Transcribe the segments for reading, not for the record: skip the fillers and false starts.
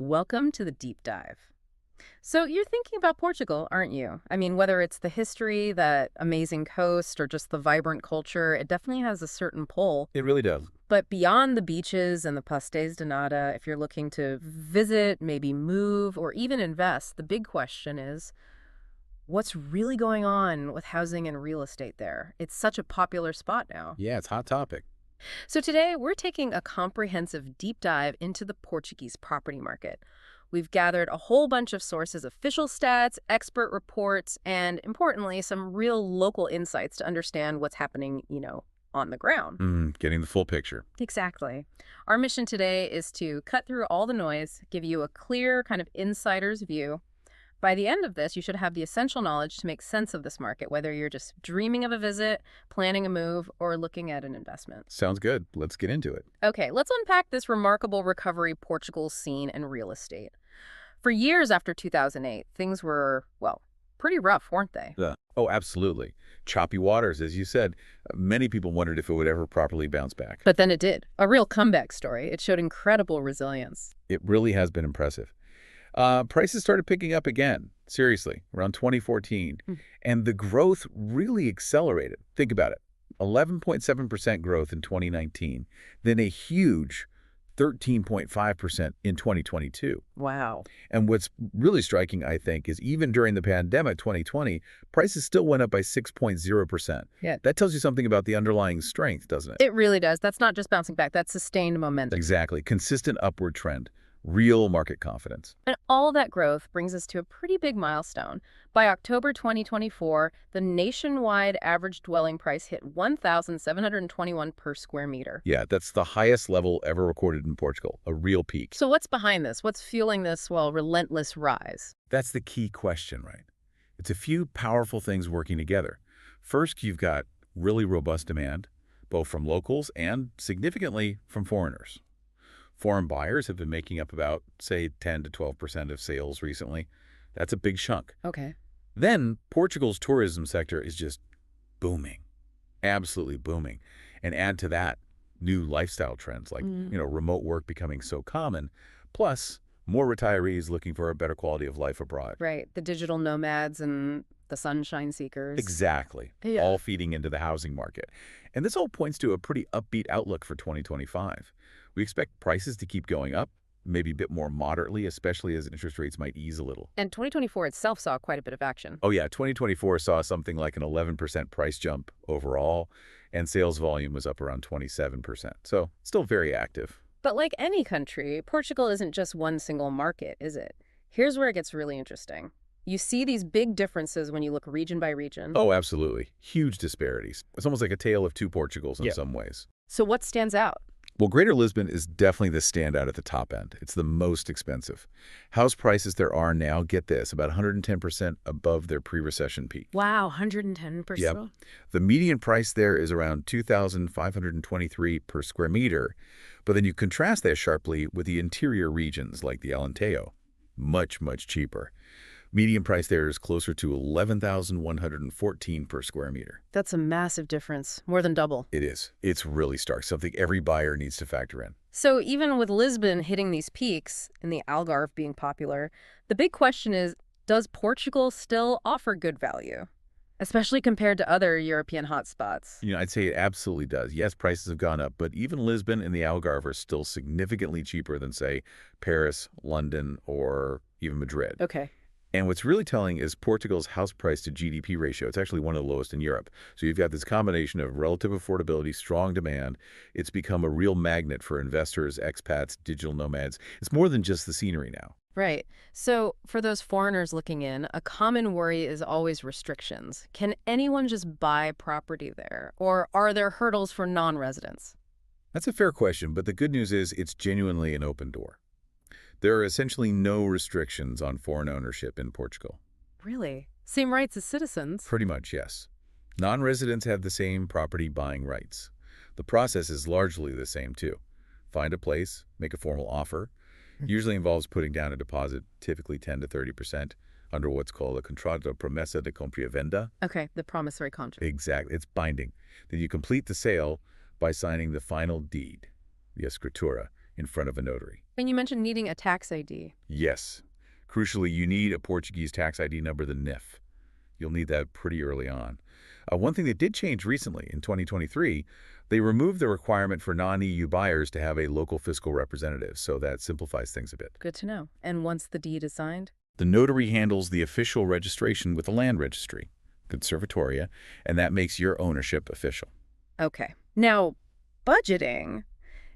Welcome to the deep dive. So, you're thinking about Portugal, aren't you? I mean, whether it's the history, that amazing coast, or just the vibrant culture, it definitely has a certain pull. It really does. But beyond the beaches and the pastéis de nata, if you're looking to visit, maybe move, or even invest, the big question is what's really going on with housing and real estate there? It's such a popular spot now. Yeah, it's a hot topic. So today we're taking a comprehensive deep dive into the Portuguese property market. We've gathered a whole bunch of sources, official stats, expert reports, and importantly, some real local insights to understand what's happening, on the ground. Getting the full picture. Exactly. Our mission today is to cut through all the noise, give you a clear kind of insider's view. By the end of this, you should have the essential knowledge to make sense of this market, whether you're just dreaming of a visit, planning a move, or looking at an investment. Sounds good. Let's get into it. Okay, let's unpack this remarkable recovery Portugal's seen in real estate. For years after 2008, things were, well, pretty rough, weren't they? Oh, absolutely. Choppy waters, as you said. Many people wondered if it would ever properly bounce back. But then it did. A real comeback story. It showed incredible resilience. It really has been impressive. Prices started picking up again, seriously, around 2014. And the growth really accelerated. Think about it. 11.7% growth in 2019, then a huge 13.5% in 2022. Wow. And what's really striking, I think, is even during the pandemic 2020, prices still went up by 6.0%. Yeah. That tells you something about the underlying strength, doesn't it? It really does. That's not just bouncing back. That's sustained momentum. Exactly. Consistent upward trend. Real market confidence. And all that growth brings us to a pretty big milestone. By October 2024, the nationwide average dwelling price hit 1,721 per square meter. Yeah, that's the highest level ever recorded in Portugal, a real peak. So what's behind this? What's fueling this, well, relentless rise? That's the key question, right? It's a few powerful things working together. First, you've got really robust demand, both from locals and, significantly, from foreigners. Foreign buyers have been making up about, say, 10 to 12% of sales recently. That's a big chunk. Okay. Then Portugal's tourism sector is just booming, absolutely booming. And add to that new lifestyle trends like, remote work becoming so common, plus more retirees looking for a better quality of life abroad. Right. The digital nomads and the sunshine seekers. Exactly. Yeah. All feeding into the housing market. And this all points to a pretty upbeat outlook for 2025. We expect prices to keep going up, maybe a bit more moderately, especially as interest rates might ease a little. And 2024 itself saw quite a bit of action. Oh yeah, 2024 saw something like an 11% price jump overall, and sales volume was up around 27%. So still very active. But like any country, Portugal isn't just one single market, is it? Here's where it gets really interesting. You see these big differences when you look region by region. Oh, absolutely. Huge disparities. It's almost like a tale of two Portugals in some ways. So what stands out? Well, Greater Lisbon is definitely the standout at the top end. It's the most expensive. House prices there are now, get this, about 110% above their pre-recession peak. Wow, 110%? Yep. The median price there is around 2,523 per square meter, but then you contrast that sharply with the interior regions like the Alentejo. Much, much cheaper. Median price there is closer to 11,114 per square meter. That's a massive difference, more than double. It is. It's really stark, something every buyer needs to factor in. So even with Lisbon hitting these peaks and the Algarve being popular, the big question is, does Portugal still offer good value? Especially compared to other European hotspots. I'd say it absolutely does. Yes, prices have gone up, but even Lisbon and the Algarve are still significantly cheaper than, say, Paris, London, or even Madrid. Okay. And what's really telling is Portugal's house price to GDP ratio. It's actually one of the lowest in Europe. So you've got this combination of relative affordability, strong demand. It's become a real magnet for investors, expats, digital nomads. It's more than just the scenery now. Right. So for those foreigners looking in, a common worry is always restrictions. Can anyone just buy property there? Or are there hurdles for non-residents? That's a fair question, but the good news is it's genuinely an open door. There are essentially no restrictions on foreign ownership in Portugal. Really? Same rights as citizens? Pretty much, yes. Non-residents have the same property buying rights. The process is largely the same, too. Find a place, make a formal offer. Usually involves putting down a deposit, typically 10 to 30%, under what's called a contrato promessa de compra e venda. Okay, the promissory contract. Exactly. It's binding. Then you complete the sale by signing the final deed, the escritura, in front of a notary. And you mentioned needing a tax ID. Yes. Crucially, you need a Portuguese tax ID number, the NIF. You'll need that pretty early on. One thing that did change recently, in 2023, they removed the requirement for non-EU buyers to have a local fiscal representative, so that simplifies things a bit. Good to know. And once the deed is signed? The notary handles the official registration with the land registry, Conservatoria, and that makes your ownership official. Okay. Now, budgeting.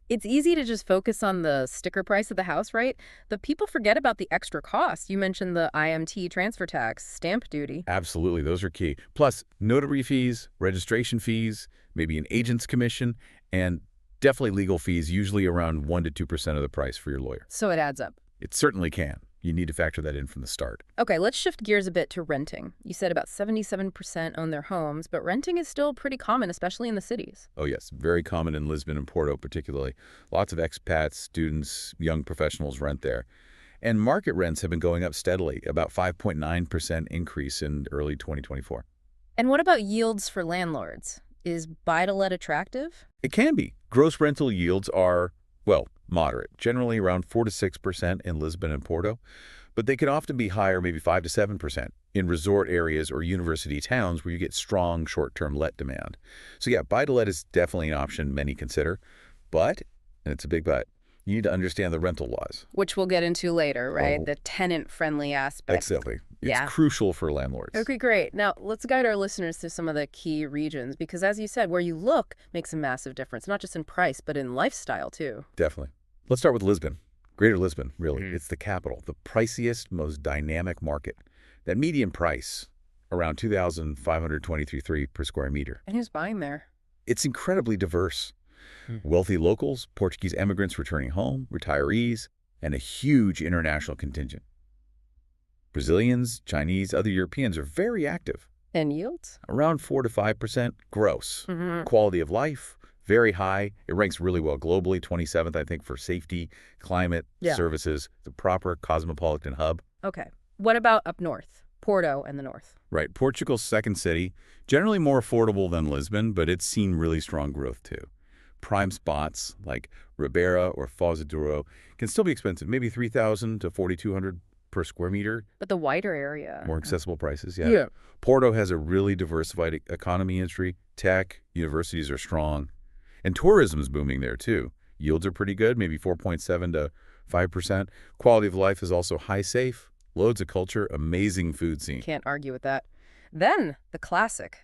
It's easy to just focus on the sticker price of the house, right? But people forget about the extra costs. You mentioned the IMT transfer tax, stamp duty. Absolutely, those are key. Plus, notary fees, registration fees, maybe an agent's commission, and definitely legal fees, usually around 1% to 2% of the price for your lawyer. So it adds up. It certainly can. You need to factor that in from the start. Okay, let's shift gears a bit to renting. You said about 77% own their homes, but renting is still pretty common, especially in the cities. Oh yes, very common in Lisbon and Porto particularly. Lots of expats, students, young professionals rent there. And market rents have been going up steadily, about 5.9% increase in early 2024. And what about yields for landlords? Is buy-to-let attractive? It can be. Gross rental yields are, well, moderate, generally around 4% to 6% in Lisbon and Porto, but they can often be higher, maybe 5% to 7% in resort areas or university towns where you get strong short-term let demand. So yeah, buy-to-let is definitely an option many consider, but, and it's a big but, you need to understand the rental laws. Which we'll get into later, right? Oh. The tenant-friendly aspect. Exactly. It's Yeah. crucial for landlords. Okay, great. Now, let's guide our listeners through some of the key regions, because as you said, where you look makes a massive difference, not just in price, but in lifestyle, too. Definitely. Let's start with Lisbon. Greater Lisbon, really. It's the capital, the priciest, most dynamic market. That median price, around 2,523 per square meter. And who's buying there? It's incredibly diverse. Wealthy locals, Portuguese immigrants returning home, retirees, and a huge international contingent. Brazilians, Chinese, other Europeans are very active. And yields? Around 4% to 5% gross. Mm-hmm. Quality of life, very high. It ranks really well globally, 27th, I think, for safety, climate, services, the proper cosmopolitan hub. Okay. What about up north? Porto and the north. Right. Portugal's second city, generally more affordable than Lisbon, but it's seen really strong growth too. Prime spots like Ribeira or Foz do Douro can still be expensive, maybe 3,000 to 4,200 per square meter. But the wider area. More accessible prices, yeah. Porto has a really diversified economy industry. Tech, universities are strong. And tourism is booming there too. Yields are pretty good, maybe 4.7 to 5%. Quality of life is also high safe. Loads of culture, amazing food scene. Can't argue with that. Then, the classic,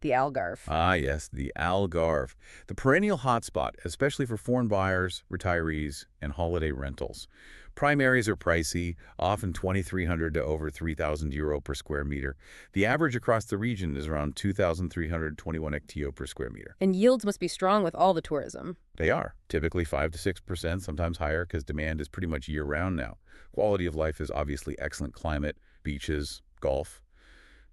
the Algarve. Ah, yes, the Algarve. The perennial hotspot, especially for foreign buyers, retirees, and holiday rentals. Prime areas are pricey, often 2,300 to over 3,000 euro per square meter. The average across the region is around 2,321 hectio per square meter. And yields must be strong with all the tourism. They are, typically 5% to 6%, sometimes higher because demand is pretty much year-round now. Quality of life is obviously excellent climate, beaches, golf.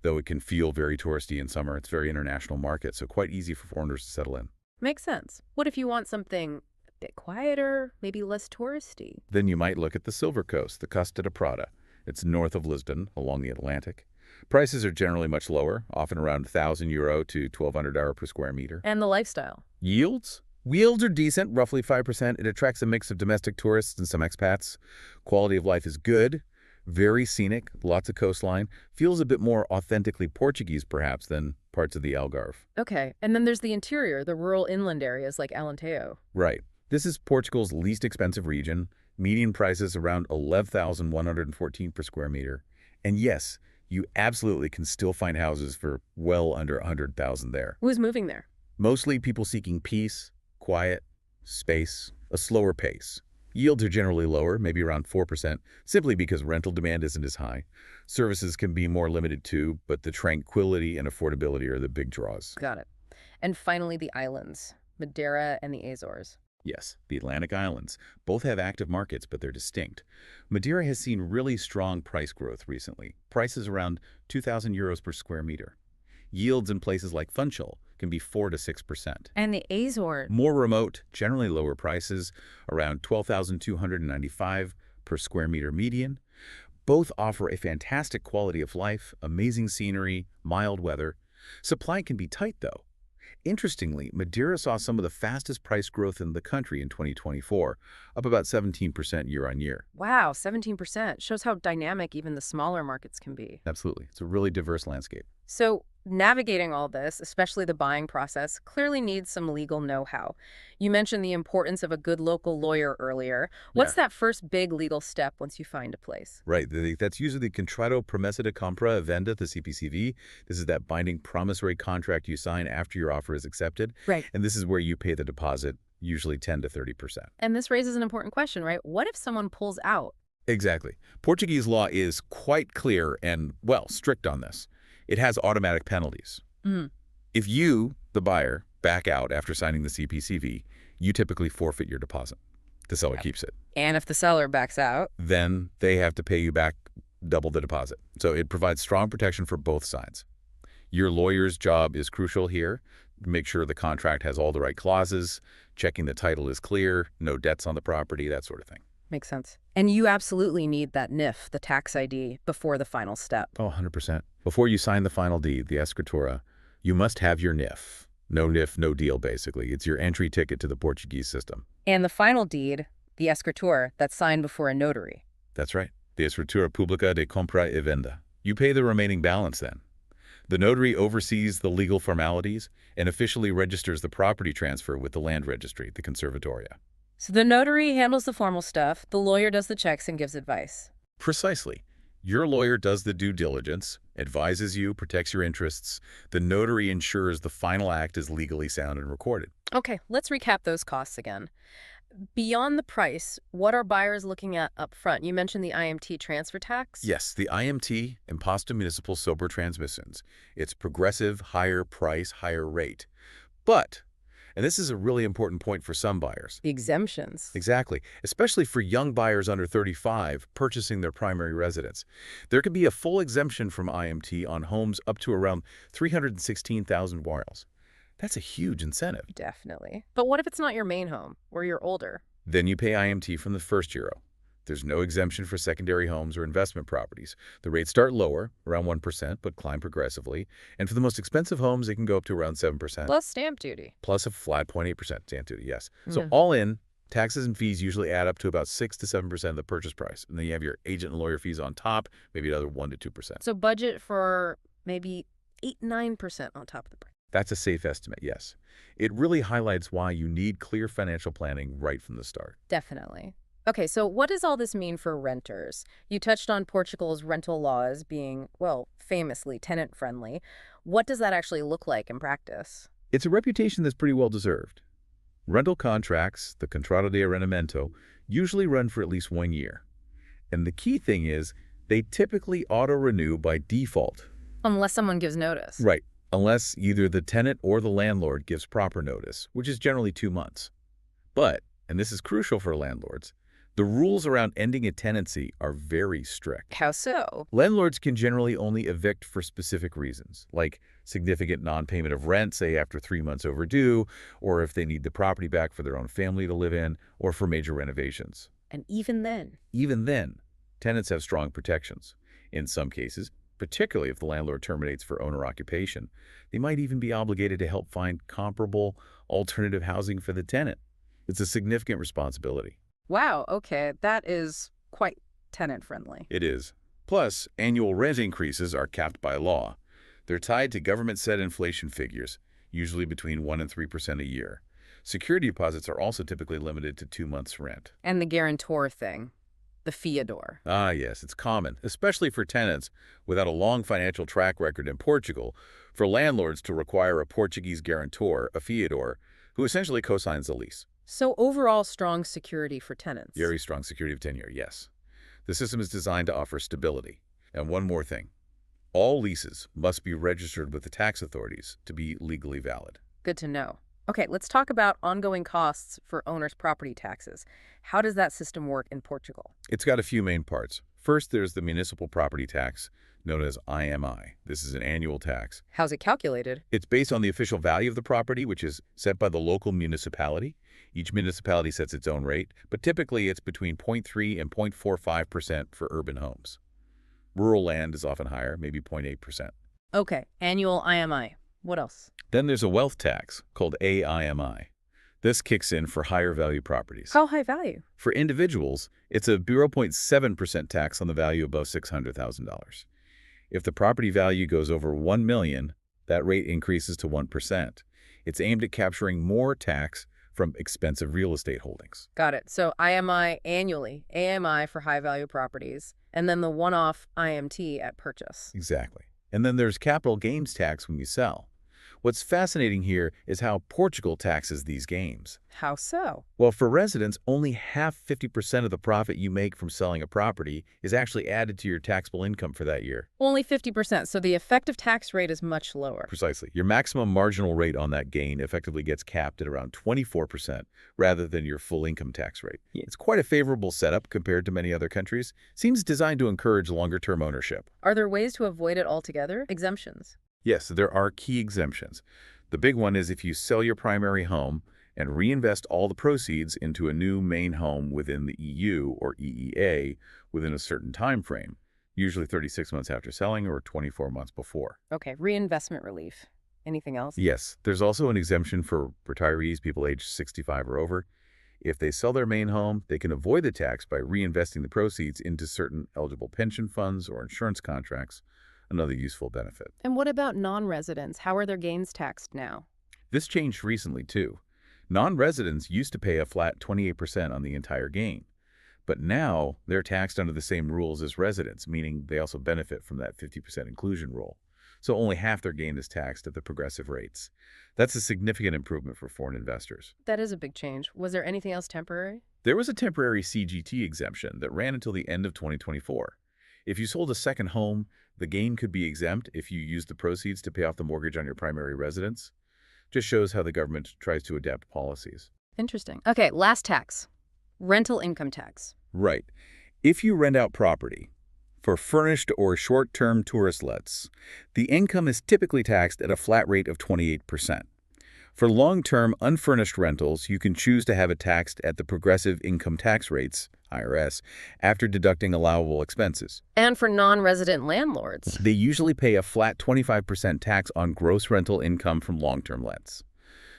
Though it can feel very touristy in summer, it's a very international market, so quite easy for foreigners to settle in. Makes sense. What if you want something a bit quieter, maybe less touristy? Then you might look at the Silver Coast, the Costa da Prata. It's north of Lisbon, along the Atlantic. Prices are generally much lower, often around 1,000 euro to 1,200 euro per square meter. And the lifestyle? Yields? Yields are decent, roughly 5%. It attracts a mix of domestic tourists and some expats. Quality of life is good, very scenic, lots of coastline. Feels a bit more authentically Portuguese, perhaps, than parts of the Algarve. Okay, and then there's the interior, the rural inland areas like Alentejo. Right. This is Portugal's least expensive region. Median prices around 11,114 per square meter. And yes, you absolutely can still find houses for well under 100,000 there. Who's moving there? Mostly people seeking peace, quiet, space, a slower pace. Yields are generally lower, maybe around 4%, simply because rental demand isn't as high. Services can be more limited too, but the tranquility and affordability are the big draws. Got it. And finally, the islands, Madeira and the Azores. Yes, the Atlantic Islands. Both have active markets, but they're distinct. Madeira has seen really strong price growth recently. Prices around 2,000 euros per square meter. Yields in places like Funchal can be 4% to 6%. And the Azores? More remote, generally lower prices, around 12,295 per square meter median. Both offer a fantastic quality of life, amazing scenery, mild weather. Supply can be tight, though. Interestingly, Madeira saw some of the fastest price growth in the country in 2024, up about 17% year on year. Wow, 17% shows how dynamic even the smaller markets can be. Absolutely. It's a really diverse landscape. So, navigating all this, especially the buying process, clearly needs some legal know-how. You mentioned the importance of a good local lawyer earlier. What's Yeah. that first big legal step once you find a place? Right. That's usually the Contrato Promessa de Compra e Venda, the CPCV. This is that binding promissory contract you sign after your offer is accepted. Right. And this is where you pay the deposit, usually 10 to 30%. And this raises an important question, right? What if someone pulls out? Exactly. Portuguese law is quite clear and, well, strict on this. It has automatic penalties. Mm. If you, the buyer, back out after signing the CPCV, you typically forfeit your deposit. The seller keeps it. And if the seller backs out? Then they have to pay you back double the deposit. So it provides strong protection for both sides. Your lawyer's job is crucial here. Make sure the contract has all the right clauses, checking the title is clear, no debts on the property, that sort of thing. Makes sense. And you absolutely need that NIF, the tax ID, before the final step. Oh, 100%. Before you sign the final deed, the escritura, you must have your NIF. No NIF, no deal, basically. It's your entry ticket to the Portuguese system. And the final deed, the escritura, that's signed before a notary. That's right. The Escritura Pública de Compra e Venda. You pay the remaining balance then. The notary oversees the legal formalities and officially registers the property transfer with the land registry, the Conservatoria. So the notary handles the formal stuff, the lawyer does the checks and gives advice. Precisely. Your lawyer does the due diligence, advises you, protects your interests. The notary ensures the final act is legally sound and recorded. Okay, let's recap those costs again. Beyond the price, what are buyers looking at up front? You mentioned the IMT transfer tax? Yes, the IMT, Imposto Municipal sobre Transmissions. It's progressive, higher price, higher rate. But, and this is a really important point for some buyers. The exemptions. Exactly, especially for young buyers under 35 purchasing their primary residence. There could be a full exemption from IMT on homes up to around 316,000 warrels. That's a huge incentive. Definitely. But what if it's not your main home, or you're older? Then you pay IMT from the first euro. There's no exemption for secondary homes or investment properties. The rates start lower, around 1%, but climb progressively. And for the most expensive homes, it can go up to around 7%. Plus stamp duty. Plus a flat 0.8% stamp duty, yes. So Mm. all in, taxes and fees usually add up to about 6 to 7% of the purchase price. And then you have your agent and lawyer fees on top, maybe another 1 to 2%. So budget for maybe 8-9% on top of the price. That's a safe estimate, yes. It really highlights why you need clear financial planning right from the start. Definitely. Okay, so what does all this mean for renters? You touched on Portugal's rental laws being, well, famously tenant-friendly. What does that actually look like in practice? It's a reputation that's pretty well deserved. Rental contracts, the Contrato de Arrendamento, usually run for at least 1 year. And the key thing is, they typically auto-renew by default. Unless someone gives notice. Right, unless either the tenant or the landlord gives proper notice, which is generally 2 months. But, and this is crucial for landlords, the rules around ending a tenancy are very strict. How so? Landlords can generally only evict for specific reasons, like significant non-payment of rent, say after 3 months overdue, or if they need the property back for their own family to live in, or for major renovations. And even then, Tenants have strong protections. In some cases, particularly if the landlord terminates for owner occupation, they might even be obligated to help find comparable alternative housing for the tenant. It's a significant responsibility. wow, okay, that is quite tenant-friendly. It is. Plus, annual rent increases are capped by law. They're tied to government-set inflation figures, usually between 1% and 3% a year. Security deposits are also typically limited to 2 months' rent. And the guarantor thing, the fiador. Ah, yes, it's common, especially for tenants without a long financial track record in Portugal, for landlords to require a Portuguese guarantor, a fiador, who essentially co-signs the lease. So overall strong security for tenants. Very strong security of tenure, yes. The system is designed to offer stability. And one more thing. All leases must be registered with the tax authorities to be legally valid. Good to know. Okay, let's talk about ongoing costs for owners' property taxes. How does that system work in Portugal? It's got a few main parts. First, there's the municipal property tax, known as IMI. This is an annual tax. How's it calculated? It's based on the official value of the property, which is set by the local municipality. Each municipality sets its own rate, but typically it's between 0.3 and 0.45% for urban homes. Rural land is often higher, maybe 0.8%. Okay, annual IMI. What else? Then there's a wealth tax called AIMI. This kicks in for higher value properties. How high value? For individuals, it's a 0.7% tax on the value above $600,000. If the property value goes over $1 million, that rate increases to 1%. It's aimed at capturing more tax from expensive real estate holdings. Got it. So IMI annually, AMI for high-value properties, and then the one-off IMT at purchase. Exactly. And then there's capital gains tax when you sell. What's fascinating here is how Portugal taxes these gains. How so? Well, for residents, only half 50% of the profit you make from selling a property is actually added to your taxable income for that year. Only 50%, so the effective tax rate is much lower. Precisely. Your maximum marginal rate on that gain effectively gets capped at around 24% rather than your full income tax rate. It's quite a favorable setup compared to many other countries. Seems designed to encourage longer-term ownership. Are there ways to avoid it altogether? Exemptions? Yes, there are key exemptions. The big one is if you sell your primary home and reinvest all the proceeds into a new main home within the EU or EEA within a certain time frame, usually 36 months after selling or 24 months before. Okay, reinvestment relief. Anything else? Yes, there's also an exemption for retirees, people aged 65 or over. If they sell their main home, they can avoid the tax by reinvesting the proceeds into certain eligible pension funds or insurance contracts, another useful benefit. And what about non-residents? How are their gains taxed now? This changed recently, too. Non-residents used to pay a flat 28% on the entire gain, but now they're taxed under the same rules as residents, meaning they also benefit from that 50% inclusion rule. So only half their gain is taxed at the progressive rates. That's a significant improvement for foreign investors. That is a big change. Was there anything else temporary? There was a temporary CGT exemption that ran until the end of 2024. If you sold a second home, the gain could be exempt if you used the proceeds to pay off the mortgage on your primary residence. Just shows how the government tries to adapt policies. Interesting. Okay, last tax. Rental income tax. Right. If you rent out property for furnished or short-term tourist lets, the income is typically taxed at a flat rate of 28%. For long-term unfurnished rentals, you can choose to have it taxed at the progressive income tax rates, IRS, after deducting allowable expenses. And for non-resident landlords. They usually pay a flat 25% tax on gross rental income from long-term lets.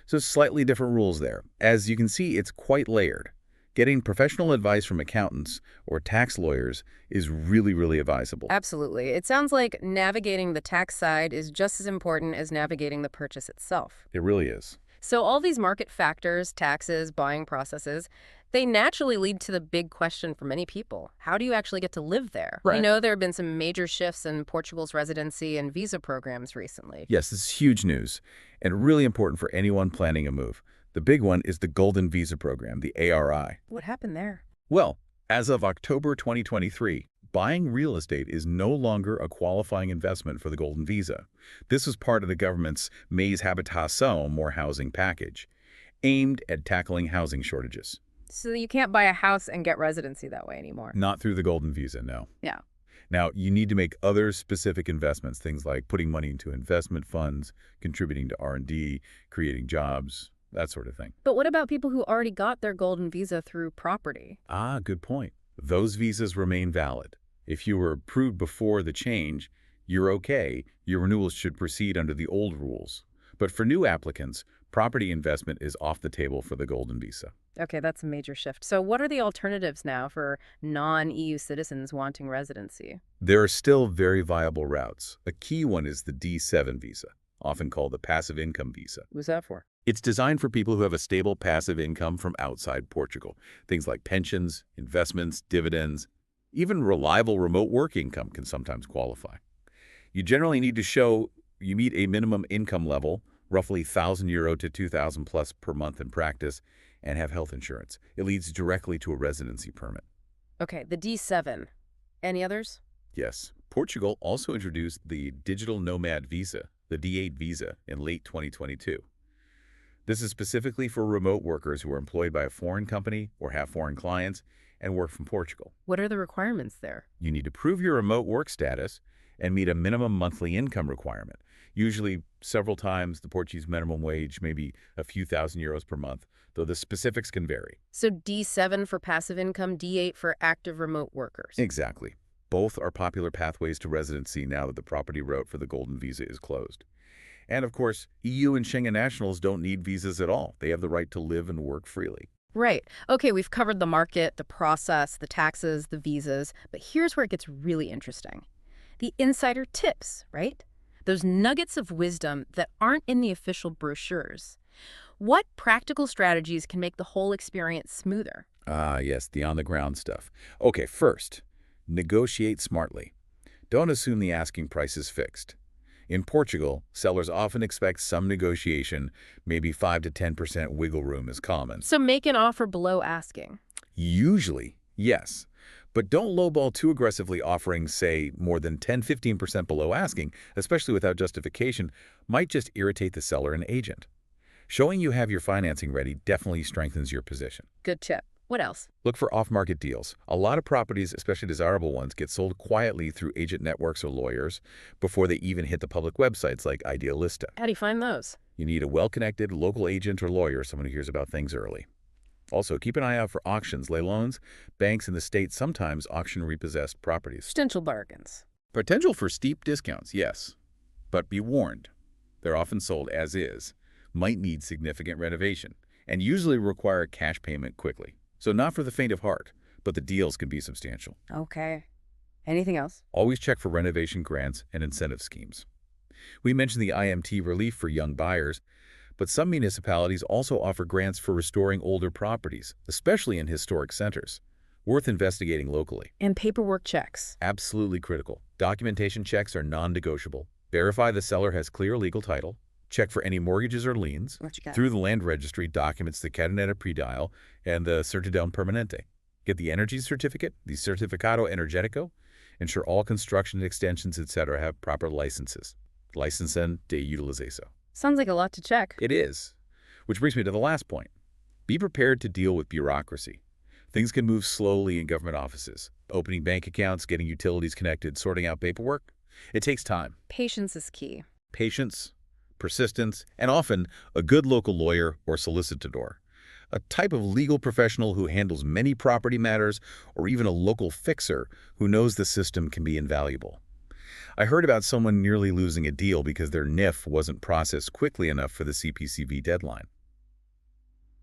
So slightly different rules there. As you can see, it's quite layered. Getting professional advice from accountants or tax lawyers is really advisable. Absolutely. It sounds like navigating the tax side is just as important as navigating the purchase itself. It really is. So all these market factors, taxes, buying processes, they naturally lead to the big question for many people. How do you actually get to live there? Right. We know there have been some major shifts in Portugal's residency and visa programs recently. Yes, this is huge news and really important for anyone planning a move. The big one is the Golden Visa Program, the ARI. What happened there? Well, as of October 2023, buying real estate is no longer a qualifying investment for the Golden Visa. This was part of the government's Mais Habitação, more housing package, aimed at tackling housing shortages. So you can't buy a house and get residency that way anymore. Not through the Golden Visa, no. Yeah. Now, you need to make other specific investments, things like putting money into investment funds, contributing to R&D, creating jobs, that sort of thing. But what about people who already got their golden visa through property? Ah, good point. Those visas remain valid. If you were approved before the change, you're okay. Your renewals should proceed under the old rules. But for new applicants, property investment is off the table for the Golden Visa. Okay, that's a major shift. So what are the alternatives now for non-EU citizens wanting residency? There are still very viable routes. A key one is the D7 visa, often called the passive income visa. What's that for? It's designed for people who have a stable passive income from outside Portugal. Things like pensions, investments, dividends, even reliable remote work income can sometimes qualify. You generally need to show you meet a minimum income level, roughly €1,000 to 2,000 plus per month in practice, and have health insurance. It leads directly to a residency permit. Okay, the D7. Any others? Yes. Portugal also introduced the Digital Nomad Visa, the D8 visa, in late 2022. This is specifically for remote workers who are employed by a foreign company or have foreign clients and work from Portugal. What are the requirements there? You need to prove your remote work status and meet a minimum monthly income requirement, usually several times the Portuguese minimum wage, maybe a few €1,000 per month, though the specifics can vary. So D7 for passive income, D8 for active remote workers. Exactly. Both are popular pathways to residency now that the property route for the Golden Visa is closed. And of course, EU and Schengen nationals don't need visas at all. They have the right to live and work freely. Right. Okay, we've covered the market, the process, the taxes, the visas, but here's where it gets really interesting. The insider tips, right? Those nuggets of wisdom that aren't in the official brochures. What practical strategies can make the whole experience smoother? Ah, yes, the on-the-ground stuff. Okay, first, negotiate smartly. Don't assume the asking price is fixed. In Portugal, sellers often expect some negotiation, maybe 5 to 10% wiggle room is common. So make an offer below asking. Usually, yes. But don't lowball too aggressively offering, say, more than 10–15% below asking, especially without justification, might just irritate the seller and agent. Showing you have your financing ready definitely strengthens your position. Good tip. What else? Look for off-market deals. A lot of properties, especially desirable ones, get sold quietly through agent networks or lawyers before they even hit the public websites like Idealista. How do you find those? You need a well-connected local agent or lawyer, someone who hears about things early. Also, keep an eye out for auctions, lay loans. Banks in the States sometimes auction repossessed properties. Potential bargains. Potential for steep discounts, yes. But be warned, they're often sold as is, might need significant renovation, and usually require a cash payment quickly. So not for the faint of heart, but the deals can be substantial. Okay. Anything else? Always check for renovation grants and incentive schemes. We mentioned the IMT relief for young buyers, but some municipalities also offer grants for restoring older properties, especially in historic centers. Worth investigating locally. And paperwork checks. Absolutely critical. Documentation checks are non-negotiable. Verify the seller has clear legal title. Check for any mortgages or liens. What you got? Through the land registry, documents the Caderneta Predial and the Certidão Permanente. Get the energy certificate, the Certificado Energético. Ensure all construction extensions, etc. have proper licenses. Licencen de utilização. Sounds like a lot to check. It is. Which brings me to the last point. Be prepared to deal with bureaucracy. Things can move slowly in government offices. Opening bank accounts, getting utilities connected, sorting out paperwork. It takes time. Patience is key. Patience, persistence, and often a good local lawyer or solicitador. A type of legal professional who handles many property matters, or even a local fixer who knows the system can be invaluable. I heard about someone nearly losing a deal because their NIF wasn't processed quickly enough for the CPCV deadline.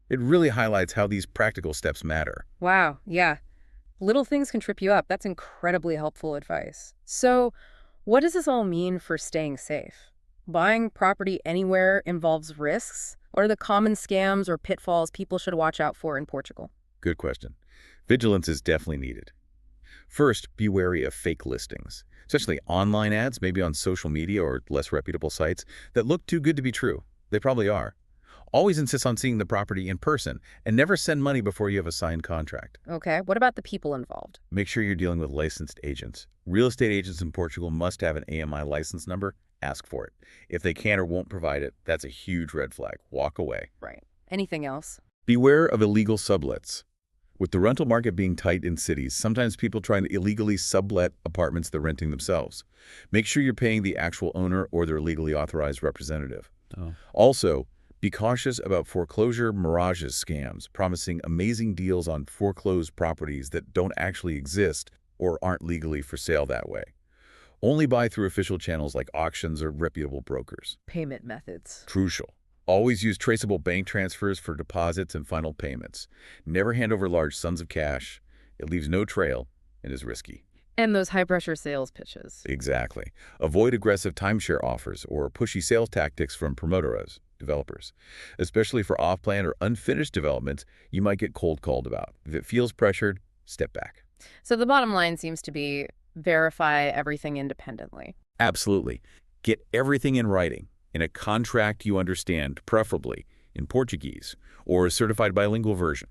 It really highlights how these practical steps matter. Wow, yeah. Little things can trip you up. That's incredibly helpful advice. So, what does this all mean for staying safe? Buying property anywhere involves risks? What are the common scams or pitfalls people should watch out for in Portugal? Good question. Vigilance is definitely needed. First, be wary of fake listings, especially online ads, maybe on social media or less reputable sites, that look too good to be true. They probably are. Always insist on seeing the property in person, and never send money before you have a signed contract. Okay, what about the people involved? Make sure you're dealing with licensed agents. Real estate agents in Portugal must have an AMI license number. Ask for it. If they can't or won't provide it, that's a huge red flag. Walk away. Right. Anything else? Beware of illegal sublets. With the rental market being tight in cities, sometimes people try to illegally sublet apartments they're renting themselves. Make sure you're paying the actual owner or their legally authorized representative. Also, be cautious about foreclosure mirages scams, promising amazing deals on foreclosed properties that don't actually exist or aren't legally for sale that way. Only buy through official channels like auctions or reputable brokers. Payment methods. Crucial. Always use traceable bank transfers for deposits and final payments. Never hand over large sums of cash. It leaves no trail and is risky. And those high-pressure sales pitches. Exactly. Avoid aggressive timeshare offers or pushy sales tactics from promotoras, developers. Especially for off-plan or unfinished developments, you might get cold called about. If it feels pressured, step back. So the bottom line seems to be verify everything independently. Absolutely. Get everything in writing, in a contract you understand, preferably in Portuguese or a certified bilingual version.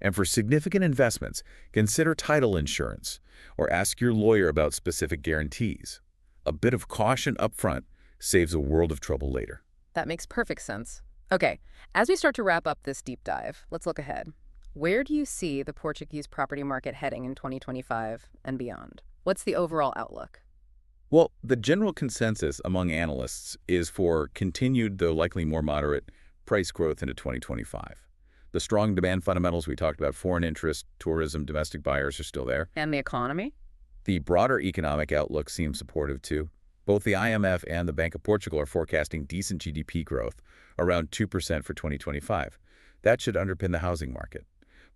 And for significant investments, consider title insurance or ask your lawyer about specific guarantees. A bit of caution up front saves a world of trouble later. That makes perfect sense. Okay, as we start to wrap up this deep dive, let's look ahead. Where do you see the Portuguese property market heading in 2025 and beyond? What's the overall outlook? Well, the general consensus among analysts is for continued, though likely more moderate, price growth into 2025. The strong demand fundamentals we talked about, foreign interest, tourism, domestic buyers are still there. And the economy? The broader economic outlook seems supportive too. Both the IMF and the Bank of Portugal are forecasting decent GDP growth, around 2% for 2025. That should underpin the housing market.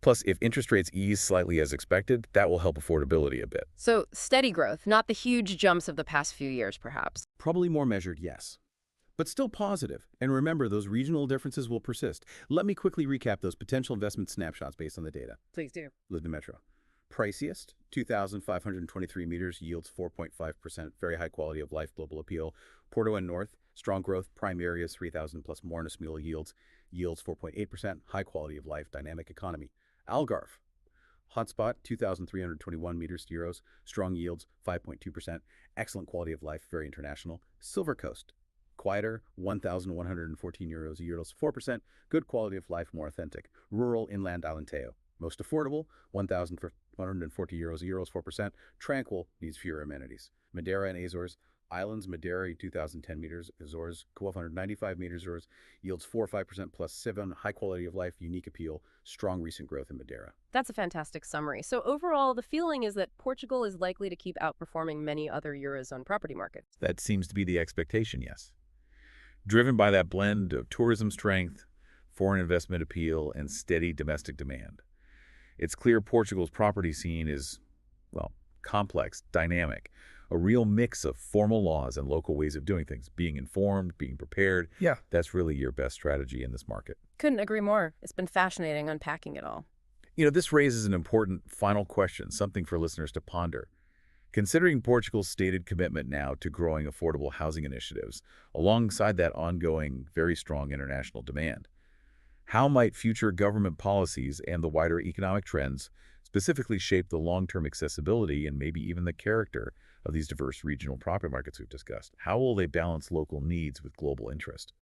Plus, if interest rates ease slightly as expected, that will help affordability a bit. So steady growth, not the huge jumps of the past few years, perhaps. Probably more measured, yes. But still positive. And remember, those regional differences will persist. Let me quickly recap those potential investment snapshots based on the data. Please do. Lisbon Metro. Priciest, 2,523 meters, yields 4.5%, very high quality of life, global appeal. Porto and North, strong growth, prime areas, 3,000 plus Mornas Mule yields 4.8%, high quality of life, dynamic economy. Algarve, hotspot, 2,321 meters, euros, strong yields, 5.2%, excellent quality of life, very international. Silver Coast, quieter, 1,114 euros, 4%, good quality of life, more authentic. Rural inland Alentejo, most affordable, 1,140 euros, 4%, tranquil, needs fewer amenities. Madeira and Azores, islands, Madeira, 2,010 meters, Azores, 1,295 meters, Azores, yields 4 or 5% plus 7, high quality of life, unique appeal, strong recent growth in Madeira. That's a fantastic summary. So overall, the feeling is that Portugal is likely to keep outperforming many other Eurozone property markets. That seems to be the expectation, yes. Driven by that blend of tourism strength, foreign investment appeal, and steady domestic demand. It's clear Portugal's property scene is, well, complex, dynamic, a real mix of formal laws and local ways of doing things, being informed, being prepared. Yeah. That's really your best strategy in this market. Couldn't agree more. It's been fascinating unpacking it all. This raises an important final question, something for listeners to ponder. Considering Portugal's stated commitment now to growing affordable housing initiatives, alongside that ongoing, very strong international demand, how might future government policies and the wider economic trends specifically shape the long-term accessibility and maybe even the character of these diverse regional property markets we've discussed? How will they balance local needs with global interest?